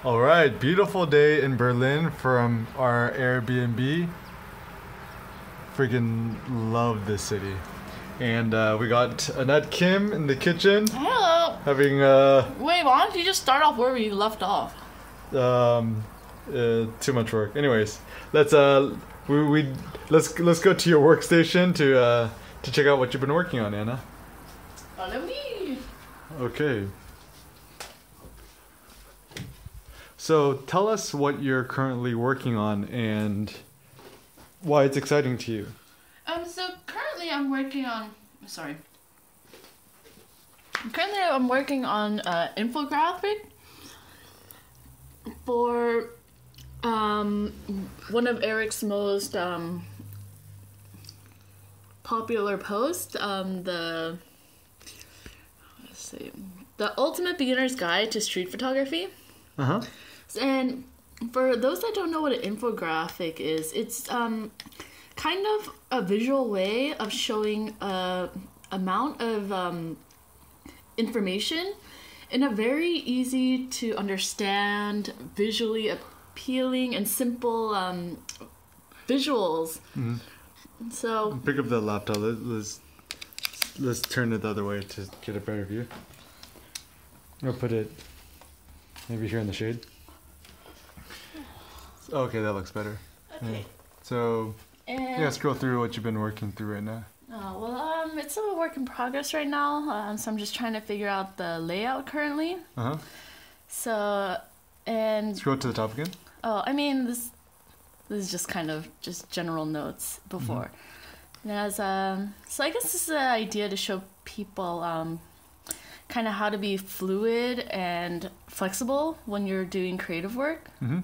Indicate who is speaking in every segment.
Speaker 1: All right, beautiful day in Berlin from our Airbnb. Freaking love this city. And we got Annette Kim in the kitchen
Speaker 2: Hello.
Speaker 1: having
Speaker 2: Wait, why don't you just start off where we left off?
Speaker 1: too much work. Anyways, let's go to your workstation to check out what you've been working on, Anna.
Speaker 2: Follow me.
Speaker 1: Okay. So tell us what you're currently working on and why it's exciting to you.
Speaker 2: So currently I'm working on. Sorry. Currently I'm working on infographic for one of Eric's most popular posts. The Ultimate Beginner's Guide to Street Photography.
Speaker 1: Uh-huh.
Speaker 2: And for those that don't know what an infographic is, it's kind of a visual way of showing a amount of information in a very easy to understand, visually appealing, and simple visuals.
Speaker 1: Mm-hmm.
Speaker 2: So
Speaker 1: Pick up the laptop. Let's turn it the other way to get a better view. Or put it maybe here in the shade. Okay, that looks better.
Speaker 2: okay.
Speaker 1: Yeah. So
Speaker 2: And
Speaker 1: yeah, scroll through what you've been working through right now.
Speaker 2: oh, well, it's a work in progress right now. So I'm just trying to figure out the layout currently.
Speaker 1: Uh-huh.
Speaker 2: So and
Speaker 1: Scroll to the top again.
Speaker 2: oh, I mean this is just kind of just general notes before. And as so I guess this is an idea to show people kind of how to be fluid and flexible when you're doing creative work.
Speaker 1: Mm-hmm.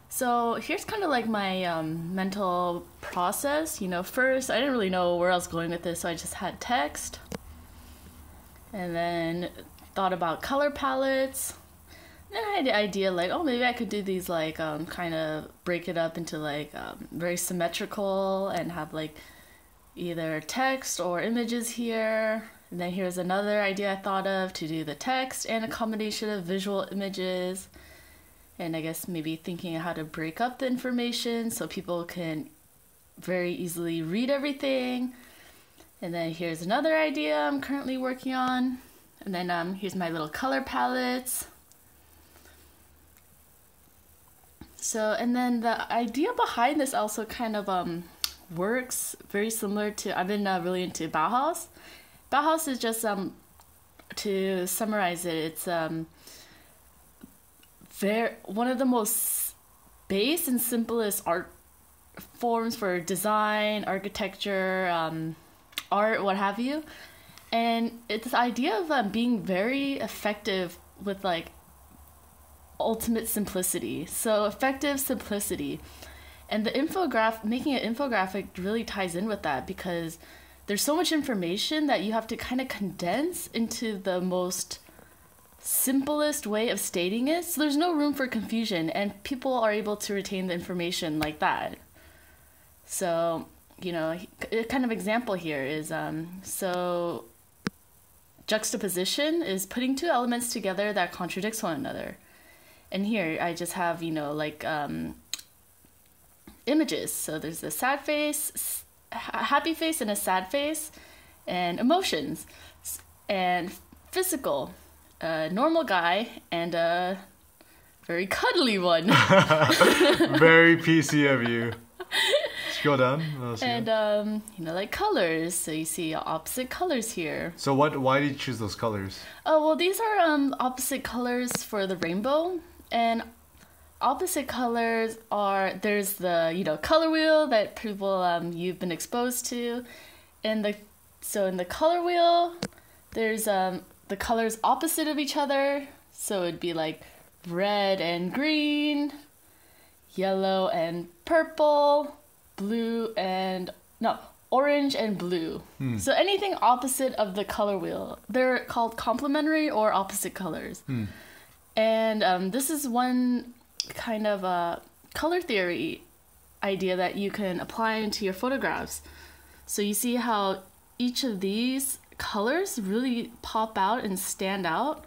Speaker 2: So here's kind of like my mental process. You know, first I didn't really know where I was going with this, so I just had text, and then thought about color palettes. Then I had the idea like, oh, maybe I could do these like kind of break it up into like very symmetrical and have like either text or images here. And then here's another idea I thought of to do the text and a combination of visual images. And I guess maybe thinking of how to break up the information so people can very easily read everything. And then here's another idea I'm currently working on. And then here's my little color palettes. So, and then the idea behind this also kind of works very similar to, I've been really into Bauhaus. Bauhaus is just, to summarize it, it's one of the most base and simplest art forms for design, architecture, art, what have you. And it's this idea of being very effective with like ultimate simplicity. So effective simplicity. And making an infographic really ties in with that because there's so much information that you have to kind of condense into the most simplest way of stating it, so there's no room for confusion and people are able to retain the information like that. So, you know, a kind of example here is so juxtaposition is putting two elements together that contradicts one another. And here I just have, you know, like images. So there's a sad face, a happy face and a sad face, and emotions and physical. A normal guy and a very cuddly one.
Speaker 1: Very PC of you. Scroll down.
Speaker 2: And you know, like colors. So you see opposite colors here.
Speaker 1: So why did you choose those colors?
Speaker 2: Oh well, these are opposite colors for the rainbow, and opposite colors are there's the color wheel that people you've been exposed to, and in the color wheel there's the colors opposite of each other, so it'd be like red and green, yellow and purple, orange and blue. So anything opposite of the color wheel, they're called complementary or opposite colors. And this is one kind of a color theory idea that you can apply into your photographs. So you see how each of these colors really pop out and stand out.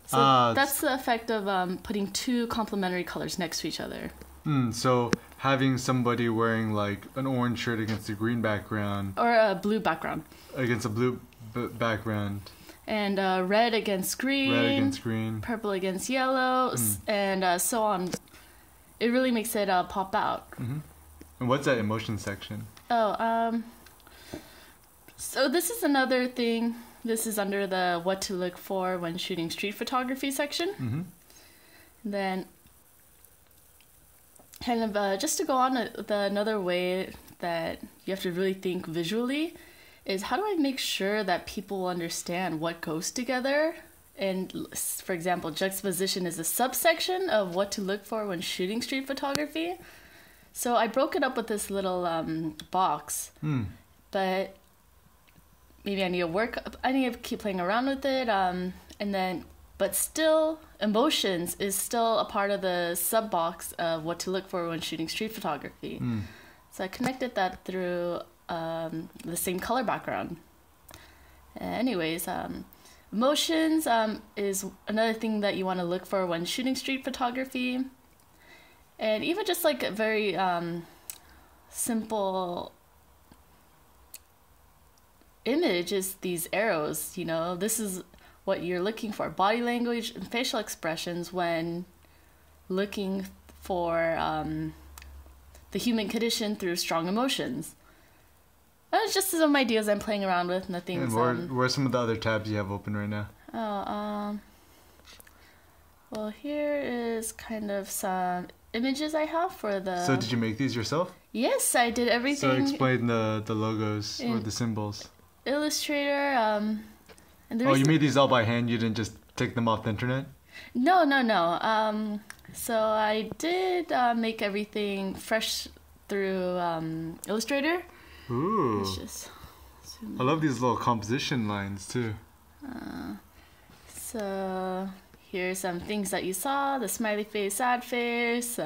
Speaker 2: So that's the effect of putting two complementary colors next to each other.
Speaker 1: So having somebody wearing like an orange shirt against a green background.
Speaker 2: Or a blue background.
Speaker 1: Against a blue background.
Speaker 2: And red against green.
Speaker 1: Red against green.
Speaker 2: Purple against yellow, and so on. It really makes it pop out.
Speaker 1: And what's that emotion section?
Speaker 2: So this is another thing. This is under the what to look for when shooting street photography section. Then kind of just to go on another way that you have to really think visually is how do I make sure that people understand what goes together? And for example, juxtaposition is a subsection of what to look for when shooting street photography. So I broke it up with this little box, but maybe I need to keep playing around with it. But still, emotions is still a part of the sub box of what to look for when shooting street photography. So I connected that through the same color background. Anyways, emotions is another thing that you want to look for when shooting street photography. And even just like a very simple image is these arrows, you know, this is what you're looking for. Body language and facial expressions when looking for the human condition through strong emotions. That's just some ideas I'm playing around with. Nothing's.
Speaker 1: And where are some of the other tabs you have open right now?
Speaker 2: Well, here is kind of some images I have for the.
Speaker 1: So did you make these yourself?
Speaker 2: Yes, I did everything.
Speaker 1: So explain the logos or the symbols.
Speaker 2: Illustrator. And
Speaker 1: you made these all by hand? You didn't just take them off the internet?
Speaker 2: No. So I did make everything fresh through Illustrator.
Speaker 1: Ooh. I love these little composition lines too.
Speaker 2: So here's some things that you saw: the smiley face, sad face,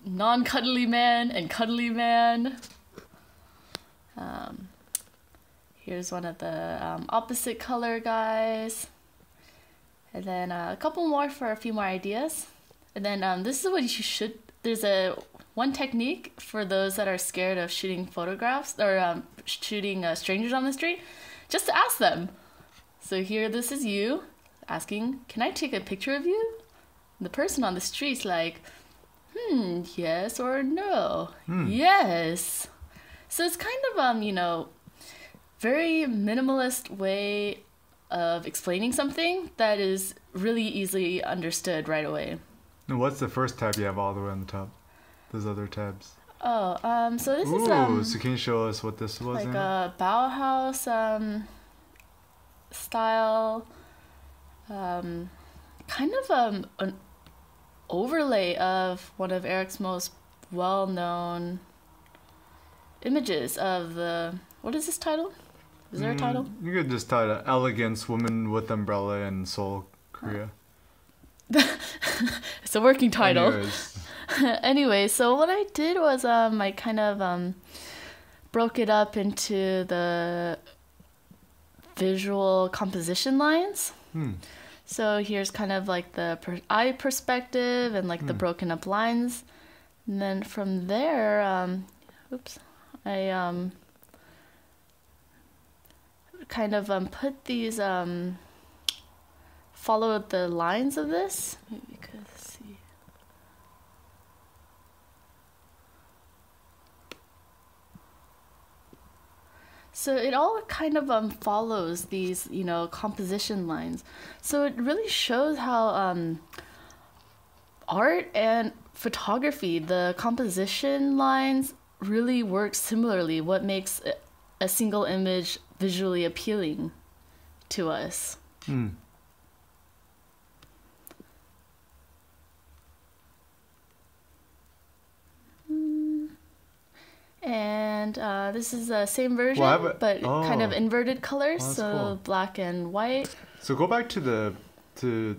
Speaker 2: non-cuddly man and cuddly man. Here's one of the opposite color guys. And then a couple more for a few more ideas. And then this is what you should... There's one technique for those that are scared of shooting photographs or shooting strangers on the street. Just to ask them. So here, this is you asking, can I take a picture of you? The person on the street's like, yes or no. Yes. So it's kind of, very minimalist way of explaining something that is really easily understood right away.
Speaker 1: And what's the first tab you have all the way on the top? Those other tabs.
Speaker 2: So this is
Speaker 1: so can you show us what this was?
Speaker 2: Like a Bauhaus style, kind of an overlay of one of Eric's most well-known images of the. What is this title? Is there a title?
Speaker 1: You could just title Elegance, Woman with Umbrella in Seoul, Korea.
Speaker 2: It's a working title. Anyway, so what I did was I kind of broke it up into the visual composition lines. So here's kind of like the eye perspective and like the broken up lines. And then from there, I kind of put these, followed the lines of this. Maybe you could see. So it all kind of follows these, composition lines. So it really shows how art and photography, the composition lines really work similarly. What makes a single image visually appealing to us. And this is the same version, but kind of inverted colors, so cool. Black and white.
Speaker 1: So go back to the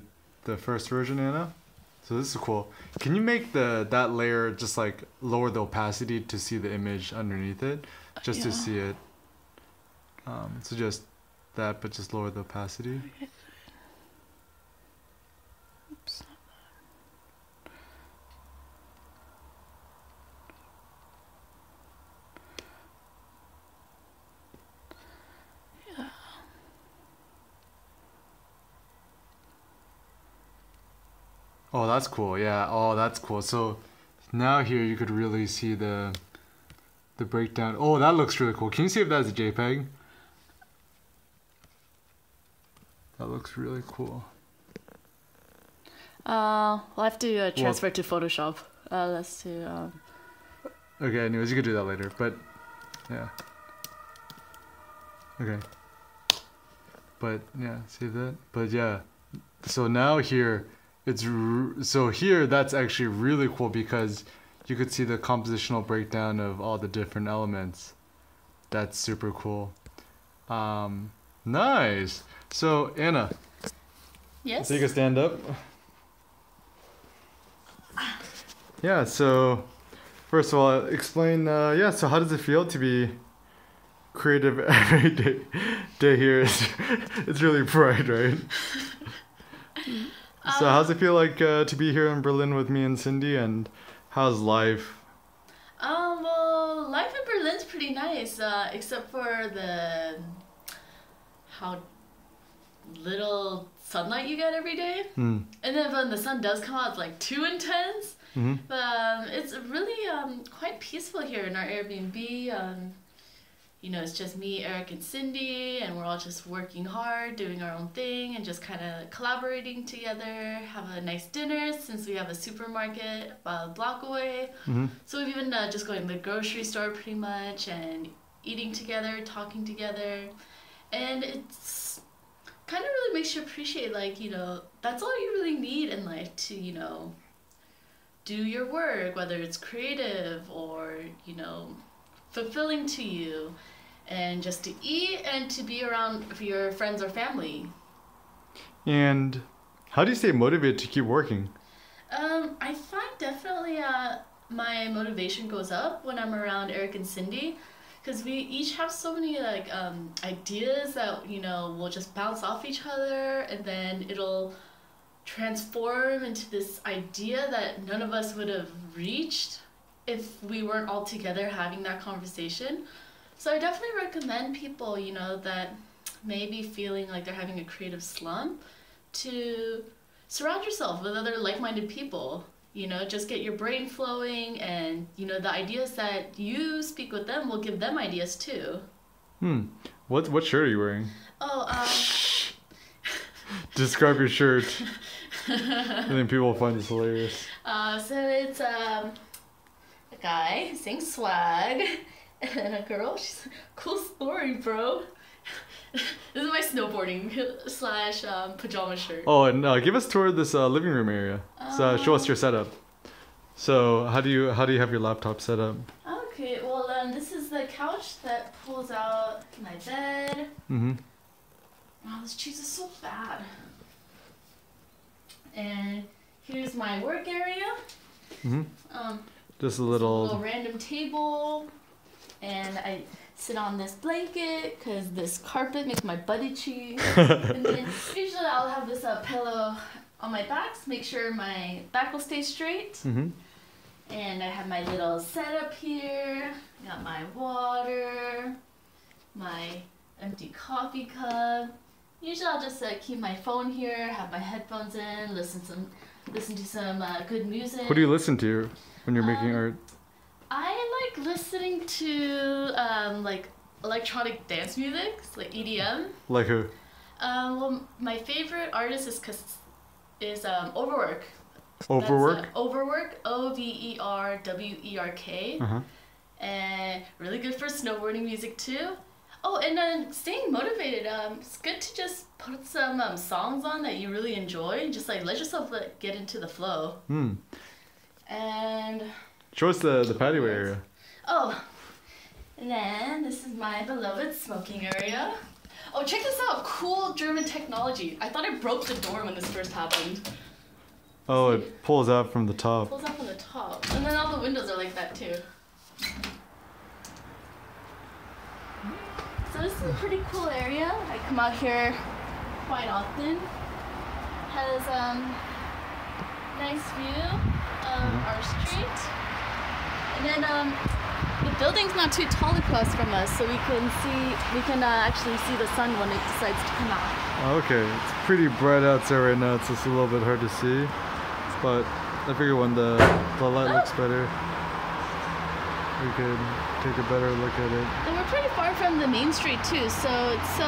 Speaker 1: first version, Anna. So this is cool. Can you make that layer just like lower the opacity to see the image underneath it, just to see it? So just that, but just lower the opacity. Oh, that's cool. Yeah. Oh, that's cool. So now here you could really see the breakdown. Oh, that looks really cool. Can you see if that's a JPEG? That looks really cool.
Speaker 2: We'll have to transfer to Photoshop. Let's do.
Speaker 1: Okay. Anyways, you could do that later. But yeah. Okay. But yeah, see that? But yeah. So now here, so here that's actually really cool because you could see the compositional breakdown of all the different elements. That's super cool. Nice. So Anna.
Speaker 2: Yes.
Speaker 1: So you can stand up. Yeah. So first of all, explain. Yeah. So how does it feel to be creative every day here? It's really bright, right? So how's it feel like to be here in Berlin with me and Cindy, and how's life?
Speaker 2: Well, life in Berlin's pretty nice, except for how little sunlight you get every day. And then when the sun does come out, it's like too intense. But it's really quite peaceful here in our Airbnb. You know, it's just me, Eric, and Cindy, and we're all just working hard, doing our own thing, and just kind of collaborating together, have a nice dinner since we have a supermarket about a block away. So we've been just going to the grocery store pretty much, and eating together, talking together. And it's kind of really makes you appreciate, like, you know, that's all you really need in life to, you know, do your work, whether it's creative or, you know, fulfilling to you, and just to eat and to be around your friends or family.
Speaker 1: And how do you stay motivated to keep working?
Speaker 2: I find definitely my motivation goes up when I'm around Eric and Cindy, because we each have so many like ideas that, you know, will just bounce off each other, and then it'll transform into this idea that none of us would have reached if we weren't all together having that conversation. So I definitely recommend people, you know, that may be feeling like they're having a creative slump, to surround yourself with other like-minded people. You know, just get your brain flowing, and, you know, the ideas that you speak with them will give them ideas too.
Speaker 1: What shirt are you wearing?
Speaker 2: Oh,
Speaker 1: Describe your shirt. I think people will find this hilarious.
Speaker 2: So it's a guy saying swag, and then a girl, she's cool story, bro. This is my snowboarding / pajama shirt.
Speaker 1: Oh, and give us a tour of this living room area. So show us your setup. So how do you have your laptop set up?
Speaker 2: Okay, well this is the couch that pulls out my bed. Wow, this cheese is so bad. And here's my work area.
Speaker 1: Just a little
Speaker 2: random table, and I sit on this blanket because this carpet makes my butt itchy. And then usually I'll have this pillow on my back to make sure my back will stay straight. And I have my little setup here. Got my water, my empty coffee cup. Usually I'll just keep my phone here, have my headphones in, listen to some good music.
Speaker 1: What do you listen to when you're making art?
Speaker 2: I like listening to like electronic dance music, like EDM.
Speaker 1: Like who?
Speaker 2: Well, my favorite artist is Overwork.
Speaker 1: Overwork?
Speaker 2: That's, Overwork, Overwerk. And really good for snowboarding music too. Oh, and then staying motivated. It's good to just put some songs on that you really enjoy, and just like let yourself get into the flow. And
Speaker 1: show us the patio area.
Speaker 2: Oh, and then this is my beloved smoking area. Oh, check this out! Cool German technology. I thought I broke the door when this first happened.
Speaker 1: Oh, it pulls out from the top.
Speaker 2: Pulls out from the top, and then all the windows are like that too. So this is a pretty cool area. I come out here quite often. Has nice view of our street. And then the building's not too tall across from us, so we can actually see the sun when it decides to come out.
Speaker 1: Okay, it's pretty bright outside right now. It's just a little bit hard to see. but I figure when the light looks better, we could take a better look at it.
Speaker 2: And we're pretty far from the main street too, so it's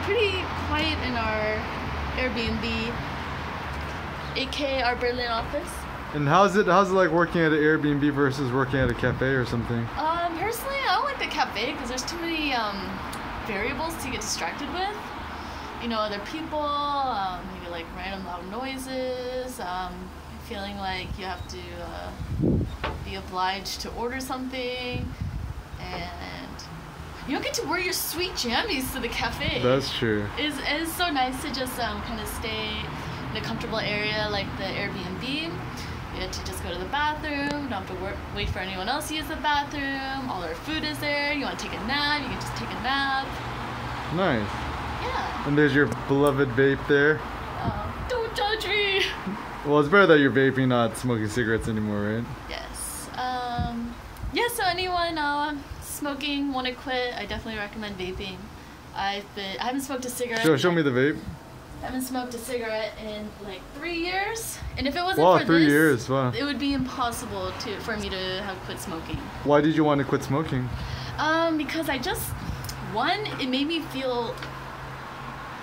Speaker 2: pretty quiet in our Airbnb, aka our Berlin office.
Speaker 1: And how's it like working at an Airbnb versus working at a cafe or something?
Speaker 2: Personally, I don't like the cafe because there's too many variables to get distracted with. You know, other people, maybe like random loud noises, feeling like you have to be obliged to order something, and you don't get to wear your sweet jammies to the cafe.
Speaker 1: That's true.
Speaker 2: It's so nice to just kind of stay in a comfortable area like the Airbnb. You get to just go to the bathroom, you don't have to wait for anyone else to use the bathroom, all our food is there, you want to take a nap, you can just take a nap.
Speaker 1: Nice.
Speaker 2: Yeah.
Speaker 1: And there's your beloved vape there.
Speaker 2: Don't judge me!
Speaker 1: Well, it's better that you're vaping, not smoking cigarettes anymore, right?
Speaker 2: Yes. Yeah, so anyone smoking, want to quit, I definitely recommend vaping. I haven't smoked a cigarette.
Speaker 1: Show me the vape.
Speaker 2: I haven't smoked a cigarette in like 3 years, and if it wasn't for
Speaker 1: 3
Speaker 2: this,
Speaker 1: years, wow.
Speaker 2: it would be impossible for me to have quit smoking.
Speaker 1: Why did you want to quit smoking?
Speaker 2: Because one, it made me feel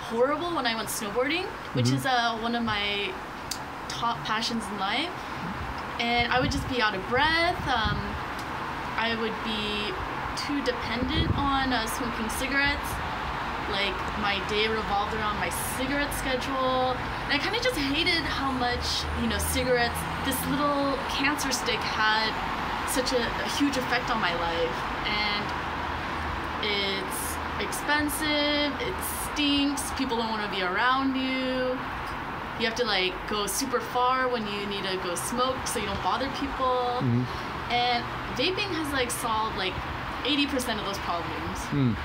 Speaker 2: horrible when I went snowboarding, which is one of my top passions in life, and I would just be out of breath. I would be too dependent on smoking cigarettes. Like, my day revolved around my cigarette schedule, and I kind of just hated how much, you know, cigarettes, this little cancer stick had such a huge effect on my life, and it's expensive, it stinks, people don't want to be around you, you have to like go super far when you need to go smoke so you don't bother people, and vaping has like solved like 80% of those problems.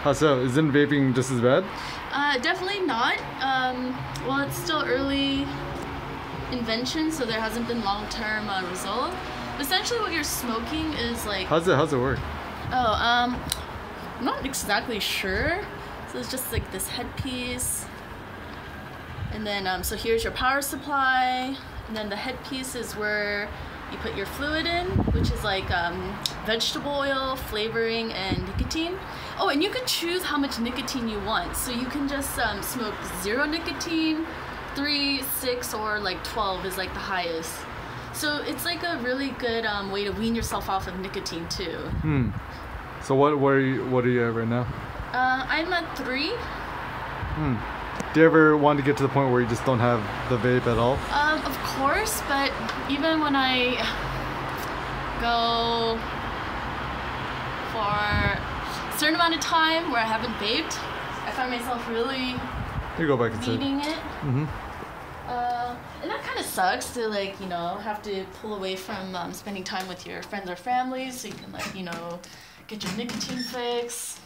Speaker 1: How so? Isn't vaping just as bad?
Speaker 2: Definitely not. Well, it's still early invention, so there hasn't been long-term result. But essentially what you're smoking is like...
Speaker 1: How's it work?
Speaker 2: Oh, I'm not exactly sure. So it's just like this headpiece. And then, so here's your power supply. And then the headpiece is where you put your fluid in, which is like vegetable oil, flavoring, and nicotine. Oh, and you can choose how much nicotine you want. So you can just smoke 0 nicotine, 3, 6, or like 12 is like the highest. So it's like a really good way to wean yourself off of nicotine too.
Speaker 1: So what are you at right now?
Speaker 2: I'm at 3.
Speaker 1: Do you ever want to get to the point where you just don't have the vape at all?
Speaker 2: Of course, but even when I go for a certain amount of time where I haven't vaped, I find myself really needing it. And that kind of sucks to like, you know, have to pull away from spending time with your friends or family so you can like, you know, get your nicotine fix.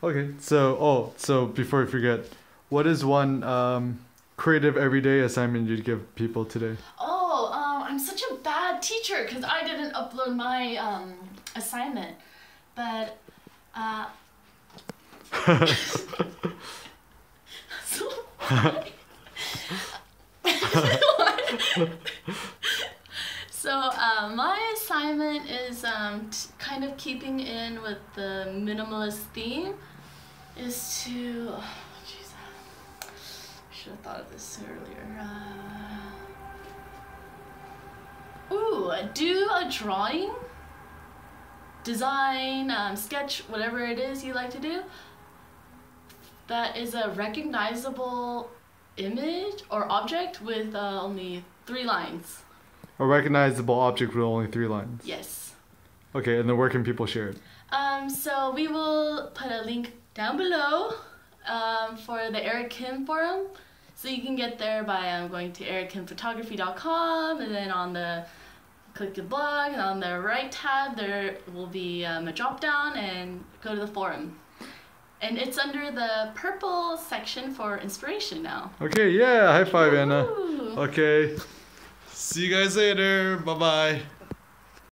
Speaker 1: Okay, so before I forget, what is one creative everyday assignment you'd give people today?
Speaker 2: I'm such a bad teacher because I didn't upload my assignment, but so So my assignment is kind of keeping in with the minimalist theme, is to, oh jeez, I should have thought of this earlier. Do a drawing, design, sketch, whatever it is you like to do, that is a recognizable image or object with only 3 lines.
Speaker 1: A recognizable object with only 3 lines?
Speaker 2: Yes.
Speaker 1: Okay, and then where can people share it?
Speaker 2: So we will put a link down below for the Eric Kim forum. So you can get there by going to erickinphotography.com, and then click the blog, and on the right tab there will be a drop down, and go to the forum. And it's under the purple section for inspiration now. Okay,
Speaker 1: yeah, high five, Anna.
Speaker 2: Woo!
Speaker 1: Okay. See you guys later. Bye-bye.